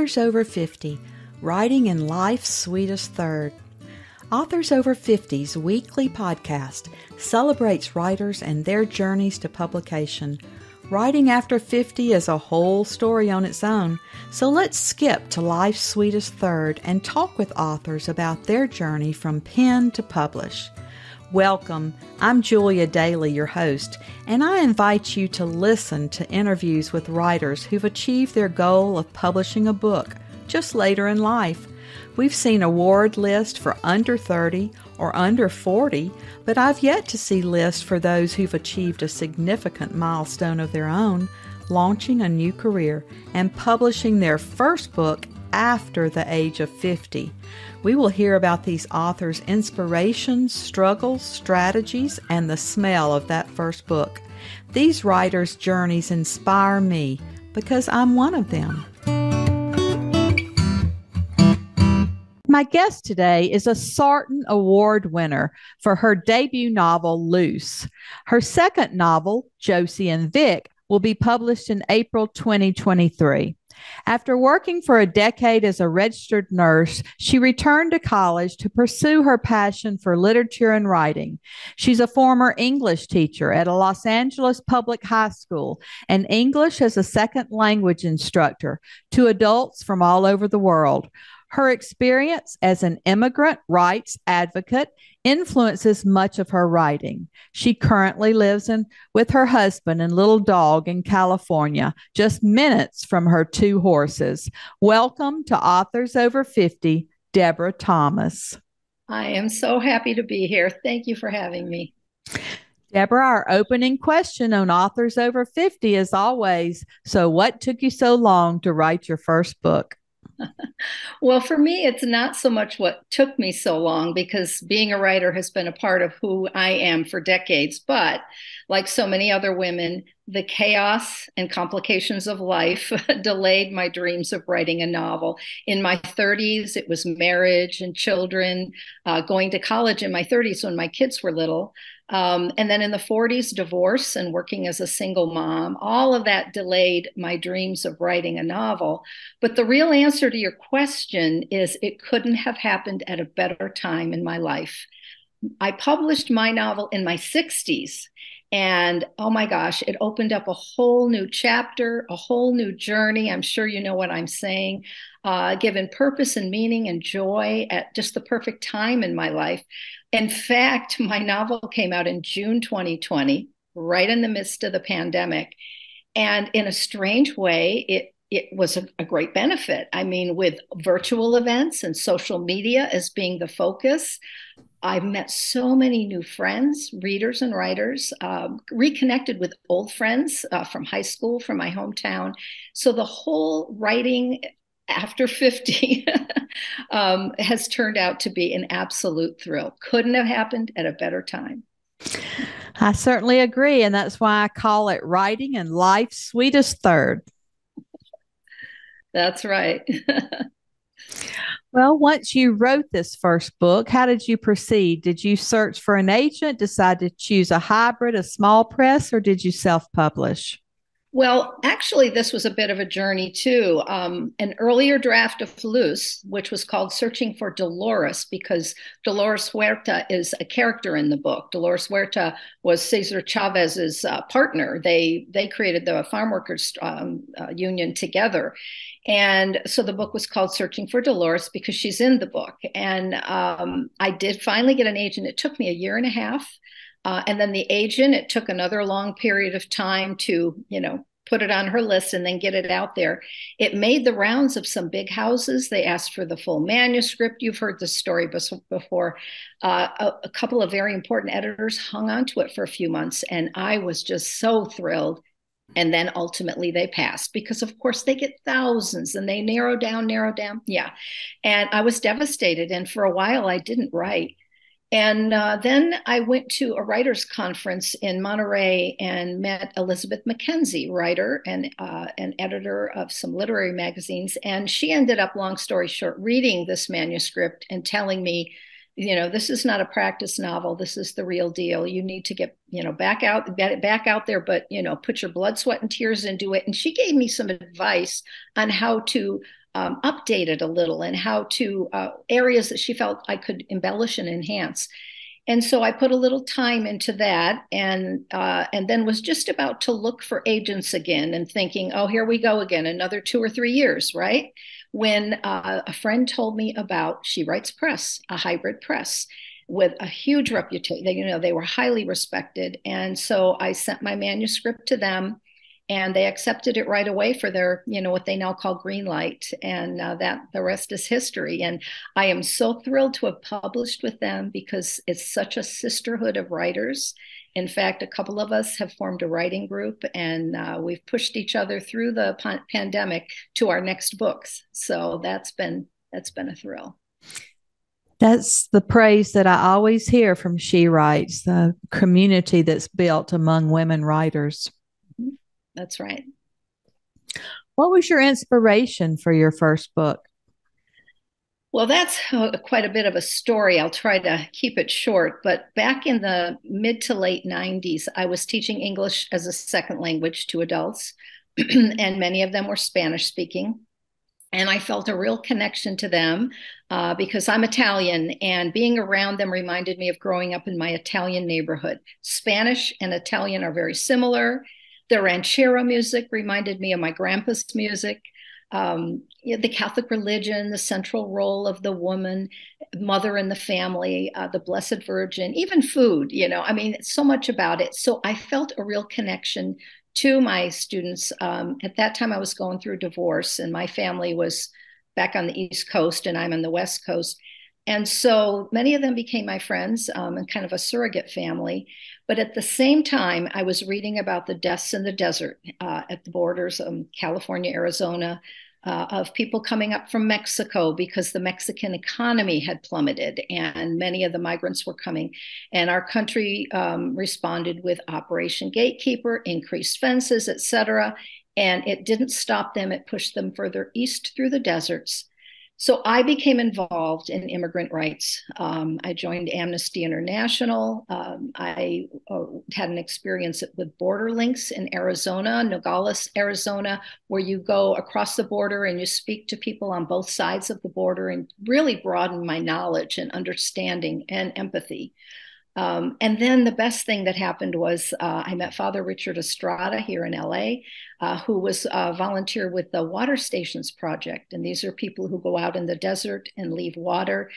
Authors Over 50, Writing in Life's Sweetest Third. Authors Over 50's weekly podcast celebrates writers and their journeys to publication. Writing after 50 is a whole story on its own, so let's skip to life's sweetest third and talk with authors about their journey from pen to publish. Welcome, I'm Julia Daly, your host, and I invite you to listen to interviews with writers who've achieved their goal of publishing a book just later in life. We've seen award lists for under 30 or under 40, but I've yet to see lists for those who've achieved a significant milestone of their own, launching a new career and publishing their first book after the age of 50. We will hear about these authors' inspirations, struggles, strategies, and the smell of that first book. These writers' journeys inspire me because I'm one of them. My guest today is a Sarton Award winner for her debut novel, Loose. Her second novel, Josie and Vic, will be published in April 2023. After working for a decade as a registered nurse, she returned to college to pursue her passion for literature and writing. She's a former English teacher at a Los Angeles public high school and English as a second language instructor to adults from all over the world. Her experience as an immigrant rights advocate influences much of her writing. She currently lives with her husband and little dog in California, just minutes from her 2 horses. Welcome to Authors Over 50, Debra Thomas. I am so happy to be here. Thank you for having me. Debra, our opening question on Authors Over 50 is always, so what took you so long to write your first book? Well, for me, it's not so much what took me so long, because being a writer has been a part of who I am for decades. But like so many other women, the chaos and complications of life delayed my dreams of writing a novel. In my 30s, it was marriage and children, going to college in my 30s when my kids were little. And then in the 40s, divorce and working as a single mom. All of that delayed my dreams of writing a novel. But the real answer to your question is it couldn't have happened at a better time in my life. I published my novel in my 60s. And oh my gosh, it opened up a whole new chapter, a whole new journey. I'm sure you know what I'm saying. Given purpose and meaning and joy at just the perfect time in my life. In fact, my novel came out in June 2020, right in the midst of the pandemic. And in a strange way, it was a great benefit. I mean, with virtual events and social media as being the focus, I've met so many new friends, readers and writers, reconnected with old friends from high school, from my hometown. So the whole writing after 50 has turned out to be an absolute thrill. Couldn't have happened at a better time. I certainly agree. And that's why I call it writing in life's sweetest third. That's right. Well, once you wrote this first book, how did you proceed? Did you search for an agent, decide to choose a hybrid, a small press, or did you self-publish? Well, actually, this was a bit of a journey too. An earlier draft of Loose, which was called Searching for Dolores, because Dolores Huerta is a character in the book. Dolores Huerta was Cesar Chavez's partner. They created the farm workers union together. And so the book was called Searching for Dolores because she's in the book. And I did finally get an agent. It took me a year and a half. And then the agent, it took another long period of time to, put it on her list and then get it out there. It made the rounds of some big houses. They asked for the full manuscript. You've heard the story before. A couple of very important editors hung on to it for a few months. And I was just so thrilled. And then ultimately they passed because, of course, they get thousands and they narrow down. Yeah. And I was devastated. And for a while, I didn't write. And then I went to a writers' conference in Monterey and met Elizabeth Mackenzie, writer and an editor of some literary magazines. And she ended up, long story short, reading this manuscript and telling me, this is not a practice novel. This is the real deal. You need to get, back out there, but, put your blood, sweat, and tears into it. And she gave me some advice on how to update it a little, and how to areas that she felt I could embellish and enhance. And so I put a little time into that, and then was just about to look for agents again, and thinking, oh, here we go again, another 2 or 3 years, right? When a friend told me about She Writes Press, a hybrid press with a huge reputation. They were highly respected, and so I sent my manuscript to them, and they accepted it right away for their, what they now call green light, and that the rest is history. And I am so thrilled to have published with them, because it's such a sisterhood of writers. In fact, a couple of us have formed a writing group, and we've pushed each other through the pandemic to our next books. So that's been a thrill. That's the praise that I always hear from She Writes, the community that's built among women writers. That's right. What was your inspiration for your first book? Well, that's quite a bit of a story. I'll try to keep it short. But back in the mid to late 90s, I was teaching English as a second language to adults, and many of them were Spanish speaking. And I felt a real connection to them because I'm Italian, and being around them reminded me of growing up in my Italian neighborhood. Spanish and Italian are very similar. The ranchera music reminded me of my grandpa's music. The Catholic religion, the central role of the woman, mother in the family, the Blessed Virgin, even food, so much about it. So I felt a real connection to my students. At that time, I was going through divorce, and my family was back on the East Coast, and I'm on the West Coast. And so many of them became my friends, and kind of a surrogate family. But at the same time, I was reading about the deaths in the desert at the borders of California, Arizona, of people coming up from Mexico because the Mexican economy had plummeted, and many of the migrants were coming. And our country responded with Operation Gatekeeper, increased fences, et cetera. And it didn't stop them. It pushed them further east through the deserts. So I became involved in immigrant rights. I joined Amnesty International. I had an experience with border links in Arizona, Nogales, Arizona, where you go across the border and you speak to people on both sides of the border, and really broadened my knowledge and understanding and empathy. And then the best thing that happened was I met Father Richard Estrada here in LA, who was a volunteer with the Water Stations Project. And these are people who go out in the desert and leave water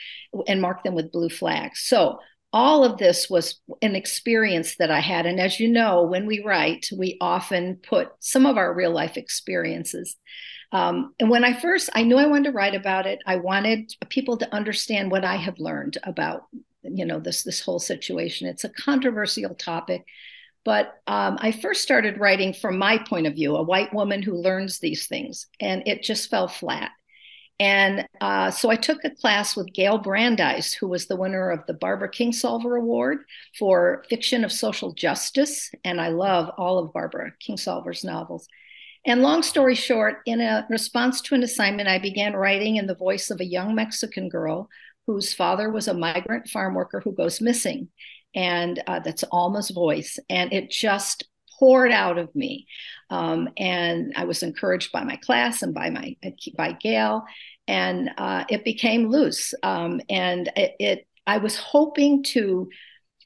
and mark them with blue flags. So all of this was an experience that I had. And as you know, when we write, we often put some of our real life experiences. And when I knew I wanted to write about it. I wanted people to understand what I have learned about this whole situation. It's a controversial topic, but I first started writing from my point of view, a white woman who learns these things, and it just fell flat. And so I took a class with Gail Brandeis, who was the winner of the Barbara Kingsolver Award for fiction of social justice, and I love all of Barbara Kingsolver's novels. And long story short, in a response to an assignment, I began writing in the voice of a young Mexican girl whose father was a migrant farm worker who goes missing. And that's Alma's voice. And it just poured out of me. And I was encouraged by my class and by Gail. And it became loose. I was hoping to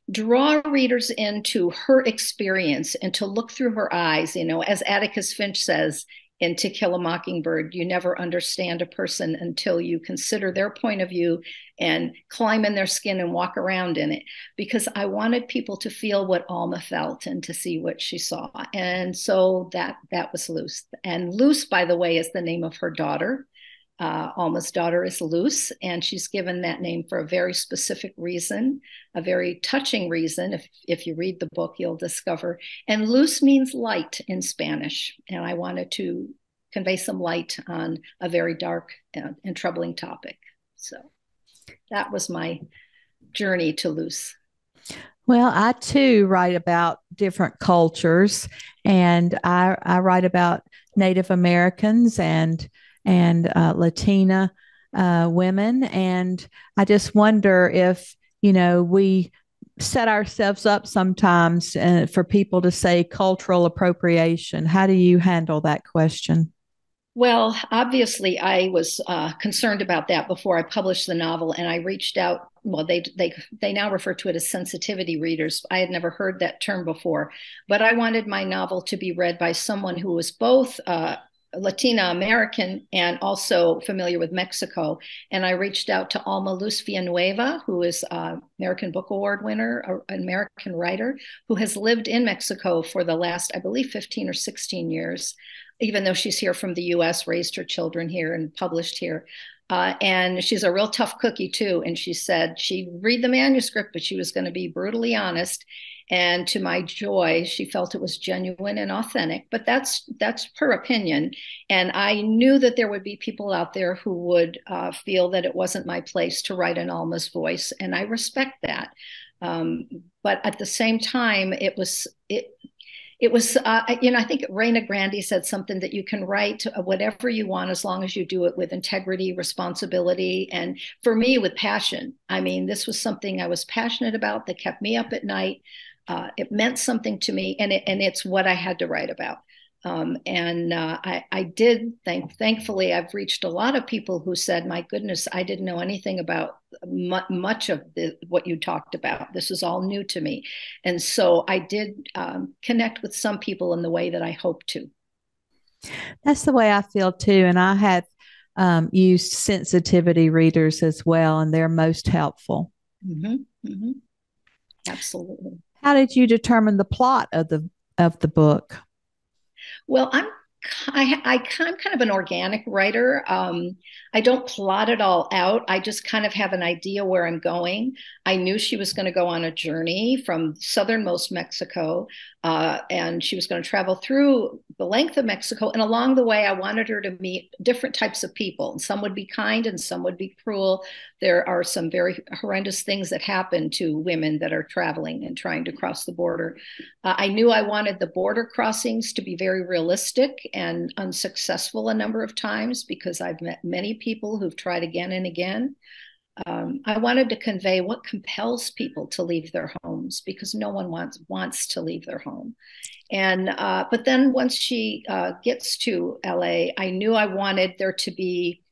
draw readers into her experience and to look through her eyes, as Atticus Finch says in To Kill a Mockingbird, you never understand a person until you consider their point of view and climb in their skin and walk around in it, because I wanted people to feel what Alma felt and to see what she saw. And so that was Luce. And Luce, by the way, is the name of her daughter. Alma's daughter is Luce, and she's given that name for a very specific reason, a very touching reason. If you read the book, you'll discover. And Luce means light in Spanish, and I wanted to convey some light on a very dark and troubling topic. So that was my journey to Luce. Well, I too write about different cultures, and I write about Native Americans and Latina women. And I just wonder if, we set ourselves up sometimes for people to say cultural appropriation. How do you handle that question? Well, obviously, I was concerned about that before I published the novel, and I reached out. Well, they now refer to it as sensitivity readers. I had never heard that term before, but I wanted my novel to be read by someone who was both Latina American and also familiar with Mexico. And I reached out to Alma Luz Villanueva, who is American Book Award winner, an American writer who has lived in Mexico for the last, I believe, 15 or 16 years, even though she's here from the US, raised her children here and published here. And she's a real tough cookie too. And she said she'd read the manuscript, but she was going to be brutally honest. And to my joy, she felt it was genuine and authentic. But that's her opinion. And I knew that there would be people out there who would feel that it wasn't my place to write in Alma's voice, and I respect that. But at the same time, it was, I think Reina Grandi said something that you can write whatever you want as long as you do it with integrity, responsibility, and for me, with passion. I mean, this was something I was passionate about that kept me up at night. It meant something to me, and it's what I had to write about. I did thankfully, I've reached a lot of people who said, my goodness, I didn't know anything about much of what you talked about. This is all new to me. And so I did connect with some people in the way that I hope to. That's the way I feel too. And I have used sensitivity readers as well, and they're most helpful. Mm-hmm, mm-hmm. Absolutely. How did you determine the plot of the book? Well, I'm kind of an organic writer. I don't plot it all out. I just kind of have an idea where I'm going. I knew she was going to go on a journey from southernmost Mexico, and she was going to travel through the length of Mexico. And along the way, I wanted her to meet different types of people. And some would be kind and some would be cruel. There are some very horrendous things that happen to women that are traveling and trying to cross the border. I knew I wanted the border crossings to be very realistic and unsuccessful a number of times because I've met many people who've tried again and again. I wanted to convey what compels people to leave their homes, because no one wants to leave their home. And but then once she gets to LA, I knew I wanted there to be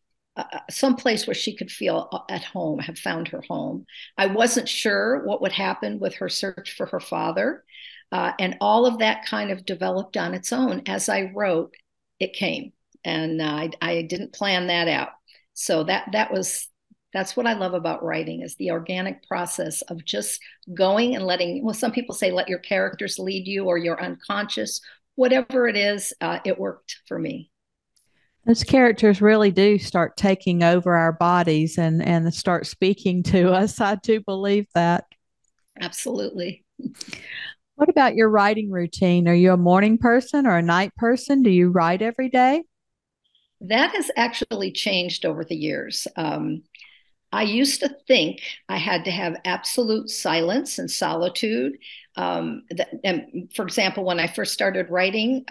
some place where she could feel at home, have found her home. I wasn't sure what would happen with her search for her father. And all of that kind of developed on its own. As I wrote, it came. And I didn't plan that out. So that's what I love about writing, is the organic process of just going and letting, well, some people say let your characters lead you, or you're unconscious. Whatever it is, it worked for me. Those characters really do start taking over our bodies and start speaking to us. I do believe that. Absolutely. What about your writing routine? Are you a morning person or a night person? Do you write every day? That has actually changed over the years. I used to think I had to have absolute silence and solitude. And for example, when I first started writing,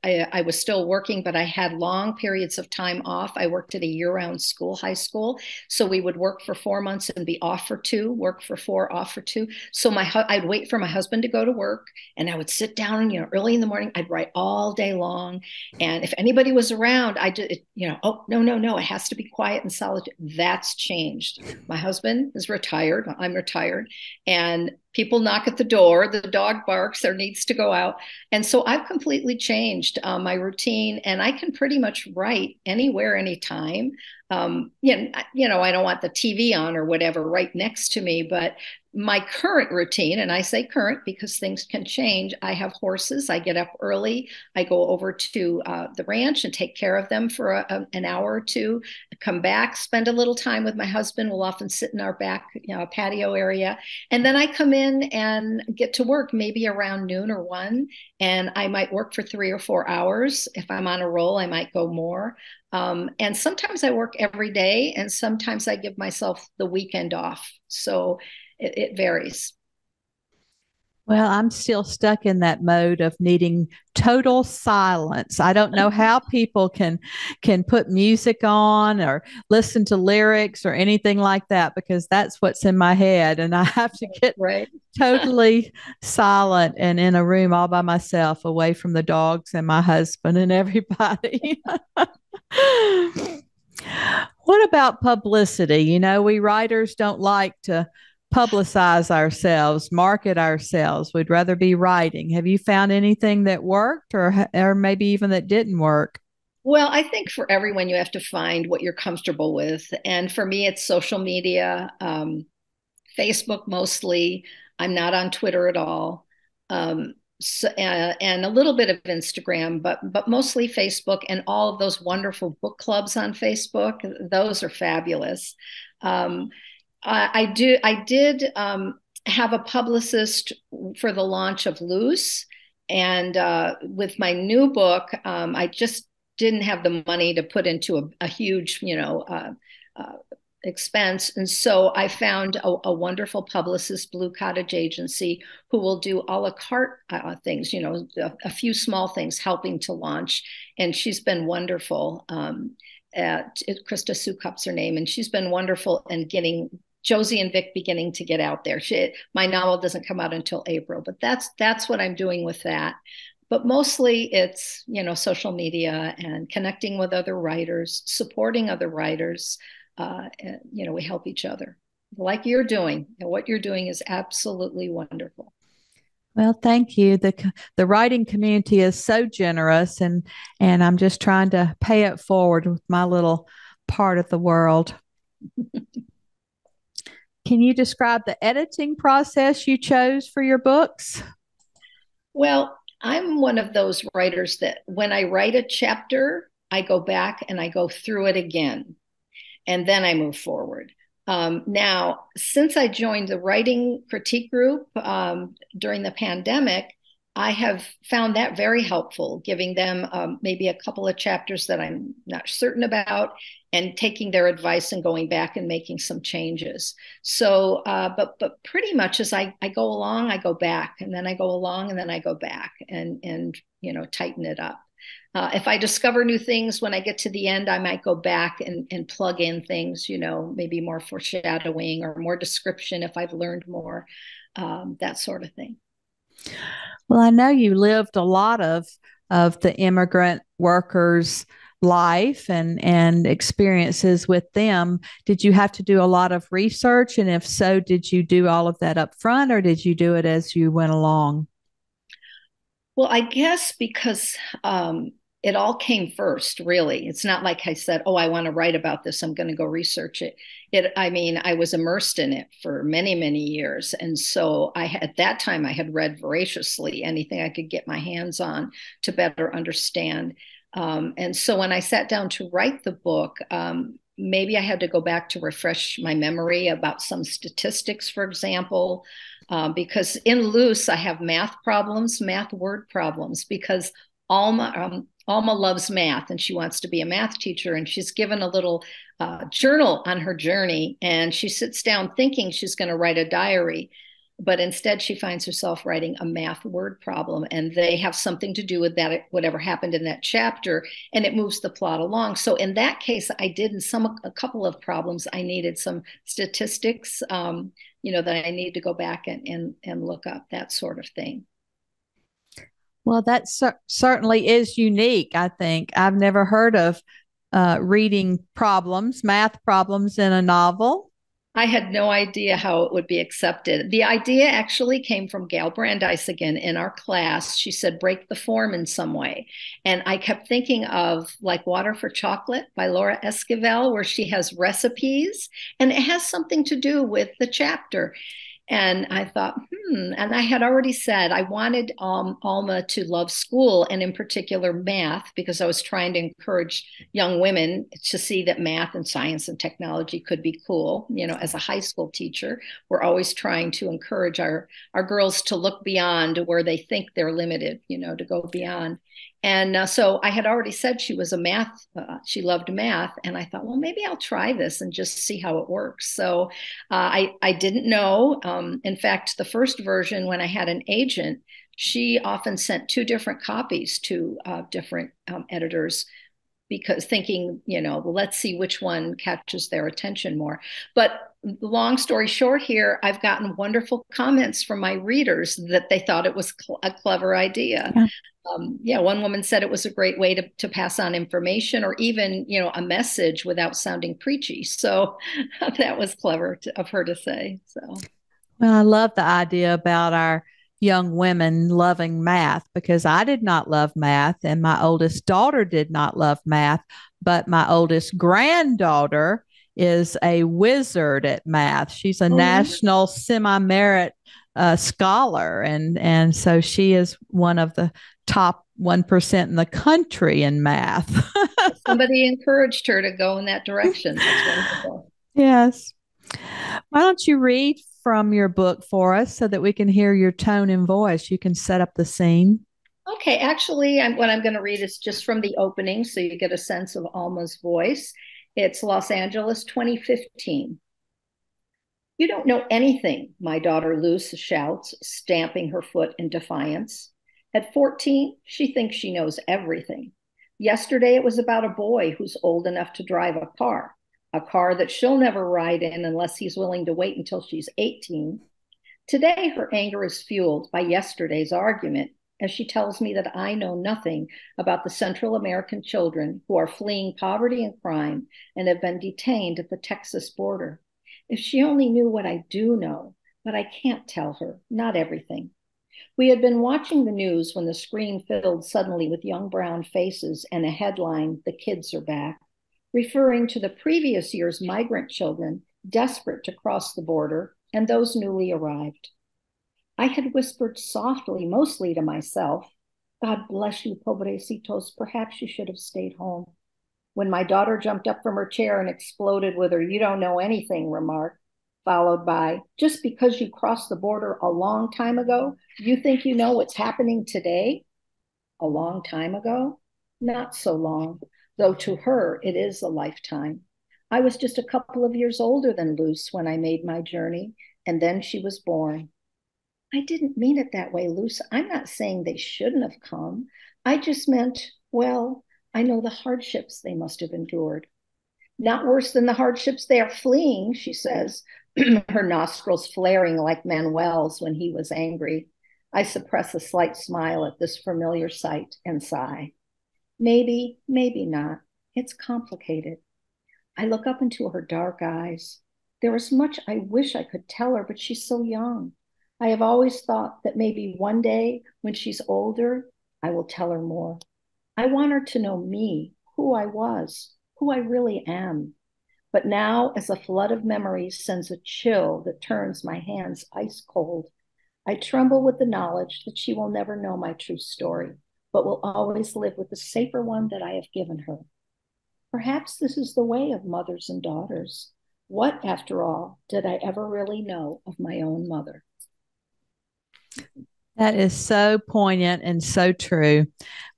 I was still working, but I had long periods of time off. I worked at a year-round school, high school. So we would work for 4 months and be off for two, work for four, off for two. So I'd wait for my husband to go to work, and I would sit down, and, early in the morning, I'd write all day long. And if anybody was around, I just, oh, no, no, no, it has to be quiet and solitude. That's changed. My husband is retired. I'm retired. And people knock at the door, the dog barks, there needs to go out. And so I've completely changed my routine, and I can pretty much write anywhere, anytime. I don't want the TV on or whatever right next to me, but my current routine, and I say current because things can change. I have horses. I get up early. I go over to the ranch and take care of them for an hour or two, come back, spend a little time with my husband. We'll often sit in our back, patio area. And then I come in and get to work maybe around noon or 1. And I might work for 3 or 4 hours. If I'm on a roll, I might go more. And sometimes I work every day, and sometimes I give myself the weekend off. So it varies. Well, I'm still stuck in that mode of needing total silence. I don't know how people can put music on or listen to lyrics or anything like that because that's what's in my head and I have to get Right. totally silent and in a room all by myself away from the dogs and my husband and everybody. What about publicity? You know, we writers don't like to publicize ourselves, market ourselves. We'd rather be writing. Have you found anything that worked or maybe even that didn't work? Well, I think for everyone, you have to find what you're comfortable with. And for me, it's social media, Facebook mostly. I'm not on Twitter at all. And a little bit of Instagram, but mostly Facebook and all of those wonderful book clubs on Facebook. Those are fabulous. Um, I did have a publicist for the launch of Loose, and with my new book, I just didn't have the money to put into a huge, uh, expense. And so I found a wonderful publicist, Blue Cottage Agency, who will do a la carte things, a few small things helping to launch. And she's been wonderful. Krista Sukup's her name, and she's been wonderful in getting Josie and Vic beginning to get out there. My novel doesn't come out until April, but that's what I'm doing with that. But mostly it's, social media and connecting with other writers, supporting other writers. We help each other like you're doing. And what you're doing is absolutely wonderful. Well, thank you. The writing community is so generous and I'm just trying to pay it forward with my little part of the world. Can you describe the editing process you chose for your books? Well, I'm one of those writers that when I write a chapter, I go back and I go through it again, and then I move forward. Now, since I joined the writing critique group during the pandemic, I have found that very helpful, giving them maybe a couple of chapters that I'm not certain about and taking their advice and going back and making some changes. So, but pretty much as I go along, I go back and then I go along and then I go back and tighten it up. If I discover new things when I get to the end, I might go back and plug in things, maybe more foreshadowing or more description if I've learned more, that sort of thing. Well, I know you lived a lot of the immigrant workers' life and experiences with them. Did you have to do a lot of research? And if so, did you do all of that up front or did you do it as you went along? Well, I guess because it all came first, really. It's not like I said, "Oh, I want to write about this. I'm going to go research it." I mean, I was immersed in it for many, many years, and so at that time I had read voraciously anything I could get my hands on to better understand. And so when I sat down to write the book, maybe I had to go back to refresh my memory about some statistics, for example, because in Loose, I have math word problems, because Alma loves math and she wants to be a math teacher. And she's given a little journal on her journey. And she sits down thinking she's going to write a diary. But instead, she finds herself writing a math word problem. And they have something to do with that, whatever happened in that chapter. And it moves the plot along. So in that case, I did a couple of problems. I needed some statistics. That I need to go back and look up, that sort of thing. Well, that certainly is unique, I think. I've never heard of reading problems, math problems in a novel. I had no idea how it would be accepted. The idea actually came from Gail Brandeis again in our class. She said, break the form in some way. And I kept thinking of like Water for Chocolate by Laura Esquivel, where she has recipes and it has something to do with the chapter. And I thought, and I had already said I wanted Alma to love school and in particular math, because I was trying to encourage young women to see that math and science and technology could be cool. As a high school teacher, we're always trying to encourage our girls to look beyond where they think they're limited, to go beyond. And so I had already said she was she loved math. And I thought, well, maybe I'll try this and just see how it works. So I didn't know. In fact, the first version, when I had an agent, she often sent two different copies to different editors because thinking, well, let's see which one catches their attention more. But long story short here, I've gotten wonderful comments from my readers that they thought it was a clever idea. One woman said it was a great way to pass on information or even, a message without sounding preachy. So that was clever of her to say. So, well, I love the idea about our young women loving math because I did not love math and my oldest daughter did not love math, but my oldest granddaughter is a wizard at math. She's a national semi-merit scholar, and so she is one of the top 1% in the country in math. Somebody encouraged her to go in that direction. That's wonderful. Yes. Why don't you read from your book for us so that we can hear your tone and voice? You can set up the scene. Okay, actually, what I'm going to read is just from the opening so you get a sense of Alma's voice. It's Los Angeles, 2015. You don't know anything, my daughter Luce shouts, stamping her foot in defiance. At 14, she thinks she knows everything. Yesterday, it was about a boy who's old enough to drive a car that she'll never ride in unless he's willing to wait until she's 18. Today, her anger is fueled by yesterday's argument, as she tells me that I know nothing about the Central American children who are fleeing poverty and crime and have been detained at the Texas border. If she only knew what I do know, but I can't tell her, not everything. We had been watching the news when the screen filled suddenly with young brown faces and a headline, "The kids are back," referring to the previous year's migrant children desperate to cross the border and those newly arrived. I had whispered softly, mostly to myself, "God bless you, pobrecitos, perhaps you should have stayed home," when my daughter jumped up from her chair and exploded with her "you don't know anything" remark, followed by, "Just because you crossed the border a long time ago, you think you know what's happening today?" A long time ago? Not so long, though to her it is a lifetime. I was just a couple of years older than Luce when I made my journey, and then she was born. I didn't mean it that way, Luce. I'm not saying they shouldn't have come. I just meant, well, I know the hardships they must have endured. Not worse than the hardships they are fleeing, she says, her nostrils flaring like Manuel's when he was angry. I suppress a slight smile at this familiar sight and sigh. Maybe, maybe not. It's complicated. I look up into her dark eyes. There is much I wish I could tell her, but she's so young. I have always thought that maybe one day when she's older, I will tell her more. I want her to know me, who I was, who I really am. But now, as a flood of memories sends a chill that turns my hands ice cold, I tremble with the knowledge that she will never know my true story, but will always live with the safer one that I have given her. Perhaps this is the way of mothers and daughters. What, after all, did I ever really know of my own mother? That is so poignant and so true.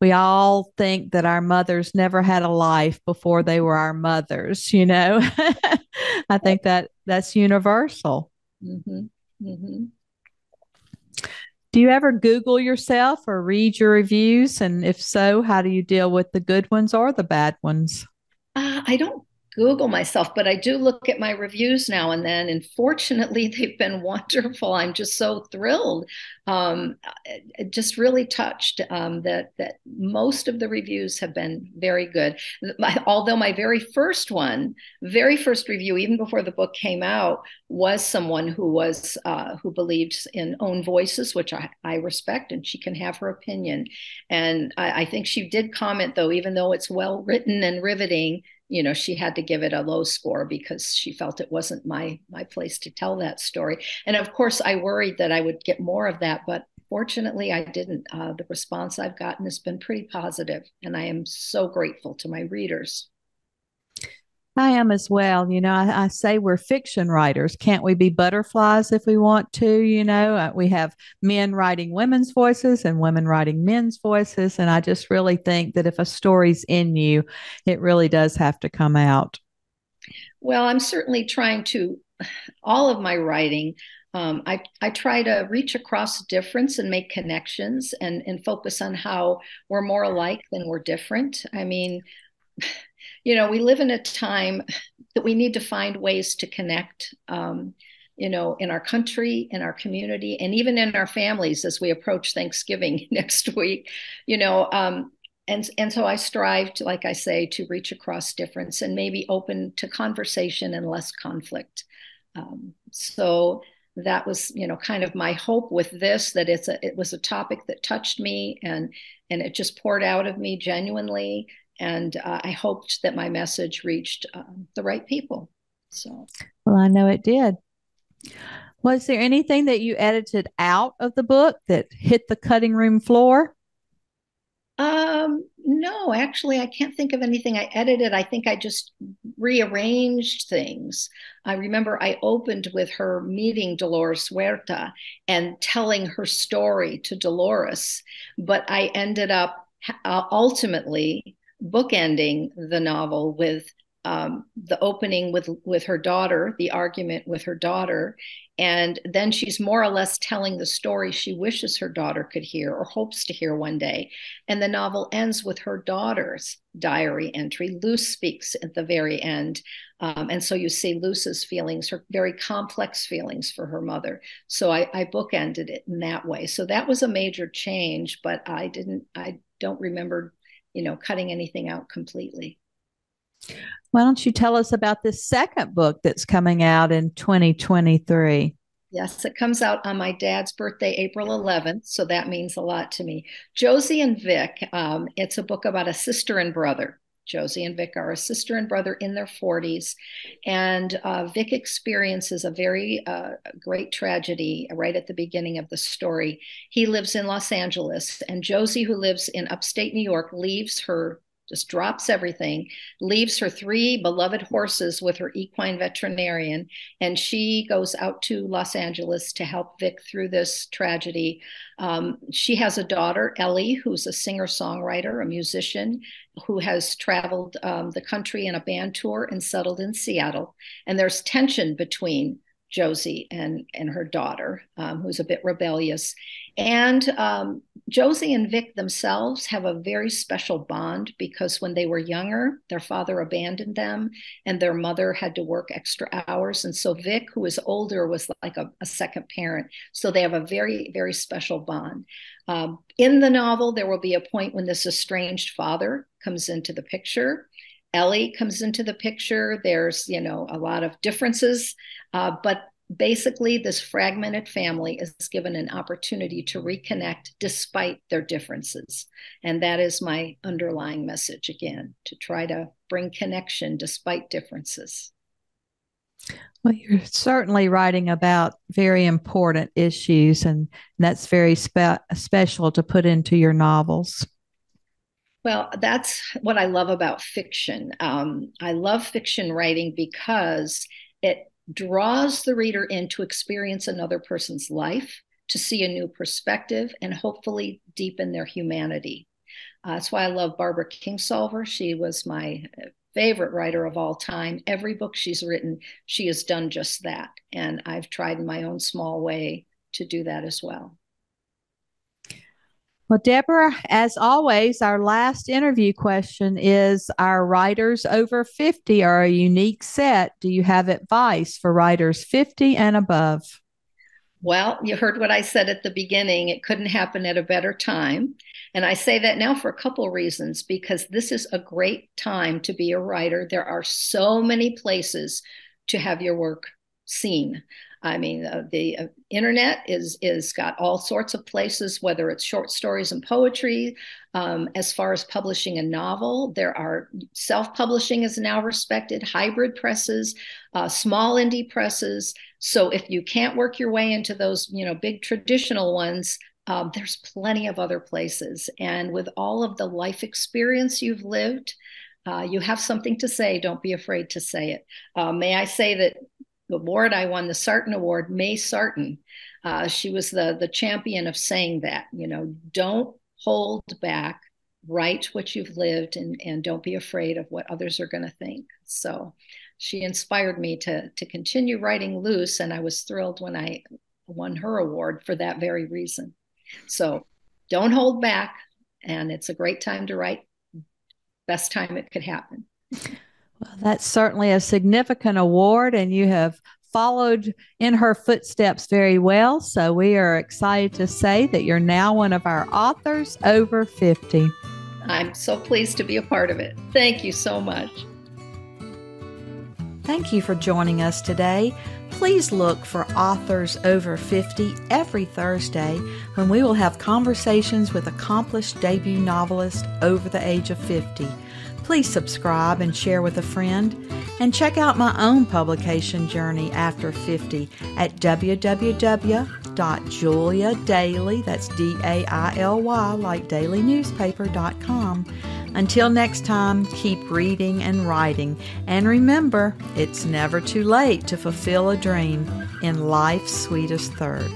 We all think that our mothers never had a life before they were our mothers, I think that's universal. Mm-hmm. Mm-hmm. Do you ever Google yourself or read your reviews? And if so, how do you deal with the good ones or the bad ones? I don't Google myself, but I do look at my reviews now and then. And fortunately, they've been wonderful. I'm just so thrilled, just really touched that most of the reviews have been very good. Although my very first review, even before the book came out, was someone who believed in own voices, which I respect, and she can have her opinion. And I think she did comment, though, even though it's well written and riveting, she had to give it a low score because she felt it wasn't my place to tell that story. And of course, I worried that I would get more of that, but fortunately, I didn't. The response I've gotten has been pretty positive, and I am so grateful to my readers. I am as well. I say we're fiction writers. Can't we be butterflies if we want to? We have men writing women's voices and women writing men's voices. And I just really think that if a story's in you, it really does have to come out. Well, I'm certainly trying to, all of my writing, I try to reach across difference and make connections and focus on how we're more alike than we're different. I mean, we live in a time that we need to find ways to connect, in our country, in our community, and even in our families as we approach Thanksgiving next week, and so I strive to, like I say, to reach across difference and maybe open to conversation and less conflict. So that was, kind of my hope with this, that it was a topic that touched me and it just poured out of me genuinely. And I hoped that my message reached the right people. So, well, I know it did. Was there anything that you edited out of the book that hit the cutting room floor? No, actually, I can't think of anything I edited. I think I just rearranged things. I remember I opened with her meeting Dolores Huerta and telling her story to Dolores, but I ended up ultimately bookending the novel with the opening with her daughter, the argument with her daughter, and then she's more or less telling the story she wishes her daughter could hear or hopes to hear one day. And the novel ends with her daughter's diary entry. Luce speaks at the very end. And so you see Luce's feelings, her very complex feelings for her mother. So I bookended it in that way. So that was a major change, but I don't remember, cutting anything out completely. Why don't you tell us about this second book that's coming out in 2023? Yes, it comes out on my dad's birthday, April 11th. So that means a lot to me. Josie and Vic, it's a book about a sister and brother. Josie and Vic are a sister and brother in their 40s. And Vic experiences a very great tragedy right at the beginning of the story. He lives in Los Angeles, and Josie, who lives in upstate New York, just drops everything, leaves her 3 beloved horses with her equine veterinarian, and she goes out to Los Angeles to help Vic through this tragedy. She has a daughter, Ellie, who's a singer-songwriter, a musician, who has traveled the country in a band tour and settled in Seattle. And there's tension between Josie and her daughter, who's a bit rebellious. And Josie and Vic themselves have a very special bond because when they were younger, their father abandoned them and their mother had to work extra hours. And so Vic, who is older, was like a second parent. So they have a very, very special bond. In the novel, there will be a point when this estranged father comes into the picture. Ellie comes into the picture. There's, a lot of differences, but basically this fragmented family is given an opportunity to reconnect despite their differences. And that is my underlying message again, to try to bring connection despite differences. Well, you're certainly writing about very important issues, and that's very special to put into your novels. Well, that's what I love about fiction. I love fiction writing because it draws the reader in to experience another person's life, to see a new perspective, and hopefully deepen their humanity. That's why I love Barbara Kingsolver. She was my favorite writer of all time. Every book she's written, she has done just that. And I've tried in my own small way to do that as well. Well, Deborah, as always, our last interview question is: our writers over 50 are a unique set. Do you have advice for writers 50 and above? Well, you heard what I said at the beginning. It couldn't happen at a better time. And I say that now for a couple of reasons, because this is a great time to be a writer. There are so many places to have your work seen. I mean, the internet is got all sorts of places, whether it's short stories and poetry. As far as publishing a novel, there are self-publishing is now respected, hybrid presses, small indie presses. So if you can't work your way into those, big traditional ones, there's plenty of other places. And with all of the life experience you've lived, you have something to say. Don't be afraid to say it. May I say that the award I won, the Sarton Award, May Sarton, she was the champion of saying that, don't hold back, write what you've lived, and don't be afraid of what others are going to think. So she inspired me to continue writing loose. And I was thrilled when I won her award for that very reason. So don't hold back. And it's a great time to write. Best time it could happen. Well, that's certainly a significant award, and you have followed in her footsteps very well. So we are excited to say that you're now one of our authors over 50. I'm so pleased to be a part of it. Thank you so much. Thank you for joining us today. Please look for Authors Over 50 every Thursday when we will have conversations with accomplished debut novelists over the age of 50. Please subscribe and share with a friend. And check out my own publication journey after 50 at www.juliadaily, that's D-A-I-L-Y, like dailynewspaper.com. Until next time, keep reading and writing. And remember, it's never too late to fulfill a dream in life's sweetest third.